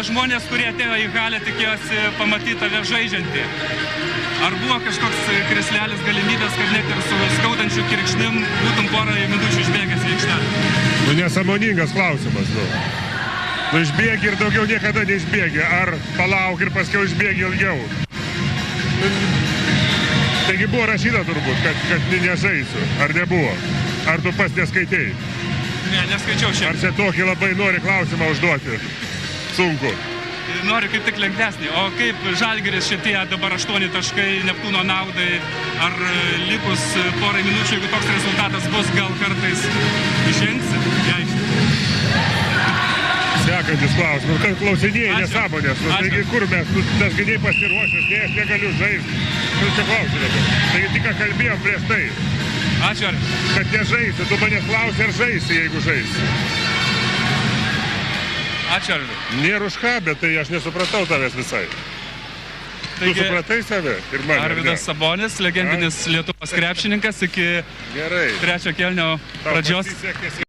Žmonės, kurie atėjo į halę, tikėjosi pamatyti tave žaidžiantį. Ar buvo kažkoks krislelis galimybės, kad net ir su skaudančiu kirkšnim būtum porą minučių išbėgęs į aikštelę? Nu, nesąmoningas klausimas, nu. Nu, išbėgi ir daugiau niekada neišbėgi. Ar palauk ir paskiau išbėgi ilgiau. Taigi buvo rašyta turbūt, kad nežaisiu. Ar nebuvo? Ar tu pats neskaitėjai? Ne, neskaičiau šiandien. Ar čia tokį labai nori klausimą užduoti? Sunku. Noriu kaip tik lengvesnį. O kaip Žalgiris šitie dabar 8 taškai Neptūno naudai, ar likus porai minučių, jeigu toks rezultatas bus, gal kartais išengsite? Sekantis klausimas. Kad klausinėjai nesąmonės. Taigi kur mes? Aš giniai pasiruošęs, nei aš negaliu žaisti. Čia klausimai. Taigi tik kalbėjom prieš tai. Ačiū. Kad nežaisi. Tu manęs klausi, ar žaisi, jeigu žaisi. Ačiū, Arvydai. Nėra už ką, bet tai aš nesupratau tavęs visai. Tu supratai save ir mane? Arvydas Sabonis, legendinis Lietuvos krepšininkas iki 3 kėlinio pradžios.